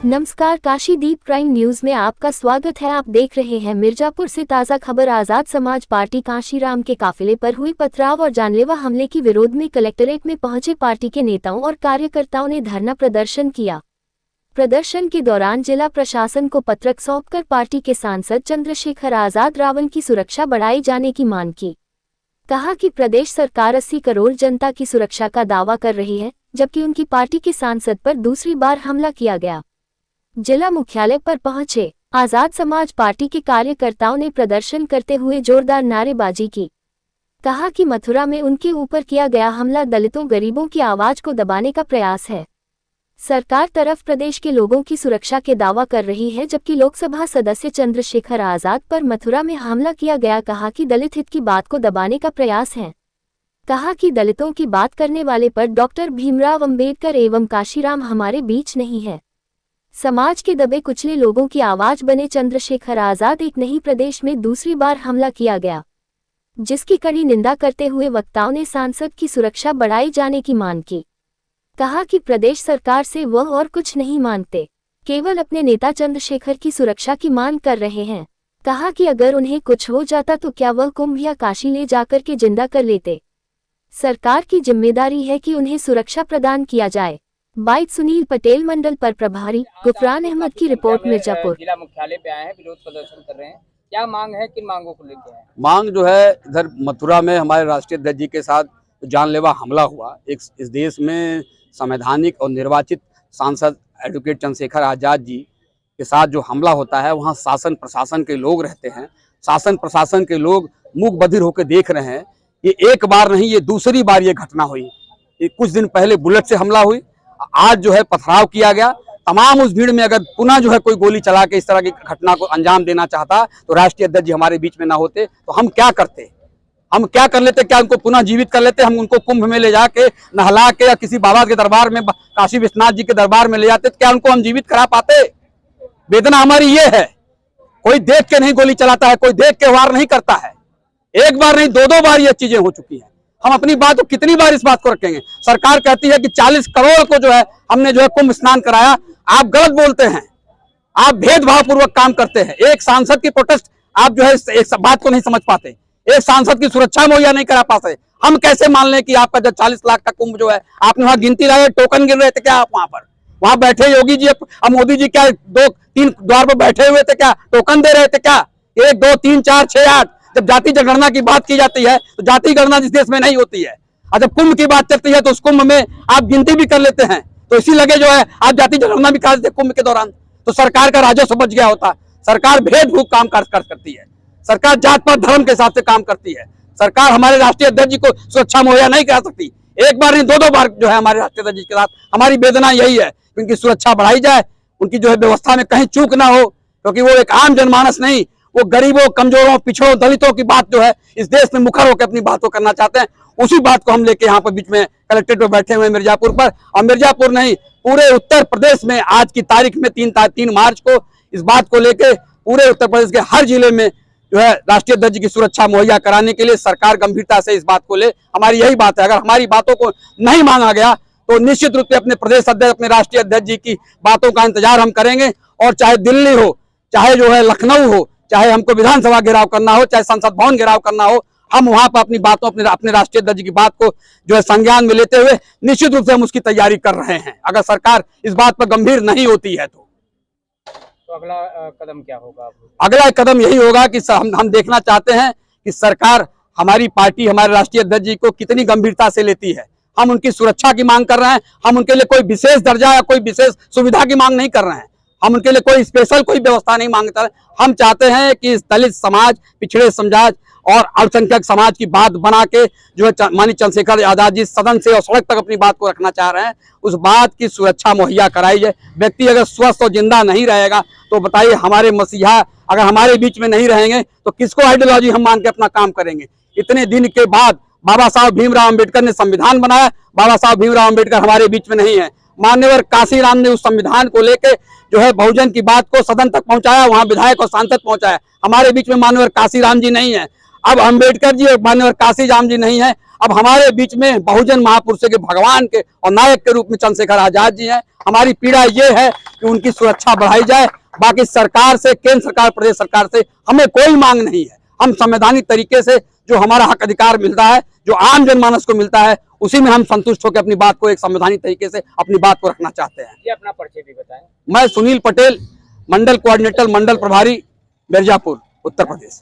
नमस्कार, काशीदीप prime news में आपका स्वागत है। आप देख रहे हैं मिर्जापुर से ताज़ा खबर। आजाद समाज पार्टी कांशीराम के काफिले पर हुई पथराव और जानलेवा हमले के विरोध में कलेक्ट्रेट में पहुंचे पार्टी के नेताओं और कार्यकर्ताओं ने धरना प्रदर्शन किया। प्रदर्शन के दौरान जिला प्रशासन को पत्रक सौंपकर पार्टी के सांसद चंद्रशेखर आजाद रावण की सुरक्षा बढ़ाए जाने की मांग की। कहा कि प्रदेश सरकार 80 करोड़ जनता की सुरक्षा का दावा कर रही है, जबकि उनकी पार्टी के सांसद पर दूसरी बार हमला किया गया। जिला मुख्यालय पर पहुंचे आजाद समाज पार्टी के कार्यकर्ताओं ने प्रदर्शन करते हुए जोरदार नारेबाजी की। कहा कि मथुरा में उनके ऊपर किया गया हमला दलितों गरीबों की आवाज को दबाने का प्रयास है। सरकार तरफ प्रदेश के लोगों की सुरक्षा के दावा कर रही है, जबकि लोकसभा सदस्य चंद्रशेखर आजाद पर मथुरा में हमला किया गया। कहा कि दलित हित की बात को दबाने का प्रयास है। कहा कि दलितों की बात करने वाले पर डॉक्टर भीमराव अंबेडकर एवं काशीराम हमारे बीच नहीं है। समाज के दबे कुचले लोगों की आवाज बने चंद्रशेखर आजाद एक नहीं प्रदेश में दूसरी बार हमला किया गया, जिसकी कड़ी निंदा करते हुए वक्ताओं ने सांसद की सुरक्षा बढ़ाए जाने की मांग की। कहा कि प्रदेश सरकार से वह और कुछ नहीं मांगते, केवल अपने नेता चंद्रशेखर की सुरक्षा की मांग कर रहे हैं। कहा कि अगर उन्हें कुछ हो जाता तो क्या वह कुंभ या काशी ले जाकर के जिंदा कर लेते। सरकार की जिम्मेदारी है कि उन्हें सुरक्षा प्रदान किया जाए। बाइट सुनील पटेल, मंडल पर प्रभारी, गुफरान अहमद की रिपोर्ट, मिर्जापुर। जिला मुख्यालय पे आए हैं, विरोध प्रदर्शन कर रहे हैं। क्या मांग है, किन मांगों को लेकर है? मांग जो है, इधर मथुरा में हमारे राष्ट्रीय अध्यक्ष जी के साथ जानलेवा हमला हुआ। इस देश में संवैधानिक और निर्वाचित सांसद एडवोकेट चंद्रशेखर आजाद जी के साथ जो हमला होता है, वहाँ शासन प्रशासन के लोग रहते हैं। शासन प्रशासन के लोग मूक बधिर होकर देख रहे हैं। ये एक बार नहीं, ये दूसरी बार ये घटना हुई। कुछ दिन पहले बुलेट से हमला हुई, आज जो है पथराव किया गया। तमाम उस भीड़ में अगर पुनः जो है कोई गोली चला के इस तरह की घटना को अंजाम देना चाहता तो राष्ट्रीय अध्यक्ष जी हमारे बीच में ना होते तो हम क्या करते? हम क्या कर लेते? क्या उनको पुनः जीवित कर लेते? हम उनको कुंभ में ले जाके नहला के या किसी बाबा के दरबार में, काशी विश्वनाथ जी के दरबार में ले जाते तो क्या उनको हम जीवित करा पाते? वेदना हमारी ये है, कोई देख के नहीं गोली चलाता है, कोई देख के वार नहीं करता है। एक बार नहीं, दो बार ये चीजें हो चुकी है। हम अपनी बात को कितनी बार इस बात को रखेंगे? सरकार कहती है कि 40 करोड़ को जो है हमने जो है कुंभ स्नान कराया। आप गलत बोलते हैं, आप भेदभाव पूर्वक काम करते हैं। एक सांसद की प्रोटेस्ट आप जो है एक बात को नहीं समझ पाते, एक सांसद की सुरक्षा मुहैया नहीं करा पाते। हम कैसे मान लें कि आपका जो 40 लाख का कुंभ जो है, आपने वहां गिनती लगाई, टोकन गिन रहे थे क्या? आप वहां बैठे योगी जी अब मोदी जी क्या 2-3 द्वार पर बैठे हुए थे क्या? टोकन दे रहे थे क्या? 1 2 3 4 6 8। जब जाति जनगणना की बात की जाती है तो जाति गणना इस देश में नहीं होती है, और जब कुंभ की बात चलती है तो उस कुंभ में आप गिनती भी कर लेते हैं। तो इसी लगे जो है आप जाति जनगणना भी करा देते कुंभ के दौरान, तो सरकार का राजस्व बच गया होता। सरकार भेदभाव काम करती है, सरकार जात पात धर्म के हिसाब से काम करती है। सरकार हमारे राष्ट्रीय अध्यक्ष जी को सुरक्षा मुहैया नहीं करा सकती। एक बार नहीं, दो बार जो है हमारे राष्ट्रीय अध्यक्ष जी के साथ हमारी वेदना यही है कि उनकी सुरक्षा बढ़ाई जाए, उनकी जो है व्यवस्था में कहीं चूक ना हो, क्योंकि वो एक आम जनमानस नहीं, वो गरीबों, कमजोरों, पिछड़ों, दलितों की बात जो है इस देश में मुखर होकर अपनी बात को करना चाहते हैं। उसी बात को हम लेके यहाँ पर बीच में कलेक्ट्रेट में बैठे हुए मिर्जापुर पर, और मिर्जापुर नहीं पूरे उत्तर प्रदेश में आज की तारीख में 3 मार्च को इस बात को लेके पूरे उत्तर प्रदेश के हर जिले में जो है राष्ट्रीय अध्यक्ष की सुरक्षा मुहैया कराने के लिए सरकार गंभीरता से इस बात को ले। हमारी यही बात है, अगर हमारी बातों को नहीं मांगा गया तो निश्चित रूप से अपने प्रदेश अध्यक्ष, अपने राष्ट्रीय अध्यक्ष जी की बातों का इंतजार हम करेंगे। और चाहे दिल्ली हो, चाहे जो है लखनऊ हो, चाहे हमको विधानसभा घेराव करना हो, चाहे संसद भवन घेराव करना हो, हम वहां पर अपनी बातों, अपने राष्ट्रीय अध्यक्ष की बात को जो है संज्ञान में लेते हुए निश्चित रूप से हम उसकी तैयारी कर रहे हैं। अगर सरकार इस बात पर गंभीर नहीं होती है तो अगला कदम क्या होगा? अगला कदम यही होगा कि हम देखना चाहते हैं कि सरकार, हमारी पार्टी, हमारे राष्ट्रीय अध्यक्ष जी को कितनी गंभीरता से लेती है। हम उनकी सुरक्षा की मांग कर रहे हैं, हम उनके लिए कोई विशेष दर्जा या कोई विशेष सुविधा की मांग नहीं कर रहे हैं, हम उनके लिए कोई स्पेशल कोई व्यवस्था नहीं मांगता। हम चाहते हैं कि दलित समाज, पिछड़े समाज और अल्पसंख्यक समाज की बात बना के जो है माननीय चंद्रशेखर आजाद जी सदन से और सड़क तक अपनी बात को रखना चाह रहे हैं, उस बात की सुरक्षा मुहैया कराई जाए। व्यक्ति अगर स्वस्थ और जिंदा नहीं रहेगा तो बताइए, हमारे मसीहा अगर हमारे बीच में नहीं रहेंगे तो किसको आइडियोलॉजी हम मान के अपना काम करेंगे? इतने दिन के बाद बाबा साहब भीमराव अम्बेडकर ने संविधान बनाया, बाबा साहब भीमराव अम्बेडकर हमारे बीच में नहीं है। मान्यवर काशीराम ने उस संविधान को लेके जो है बहुजन की बात को सदन तक पहुंचाया, वहां विधायक और सांसद पहुंचाया। हमारे बीच में मान्यवर काशीराम जी नहीं है। अब अम्बेडकर जी और मान्यवर काशीराम जी नहीं है, अब हमारे बीच में बहुजन महापुरुषों के, भगवान के और नायक के रूप में चंद्रशेखर आजाद जी हैं। हमारी पीड़ा ये है कि उनकी सुरक्षा बढ़ाई जाए। बाकी सरकार से, केंद्र सरकार, प्रदेश सरकार से हमें कोई मांग नहीं है। हम संवैधानिक तरीके से जो हमारा हक अधिकार मिलता है, जो आम जनमानस को मिलता है, उसी में हम संतुष्ट होकर अपनी बात को एक संवैधानिक तरीके से अपनी बात को रखना चाहते हैं। ये अपना परिचय भी बताएं। मैं सुनील पटेल, मंडल कोऑर्डिनेटर, मंडल प्रभारी, मिर्जापुर, उत्तर प्रदेश।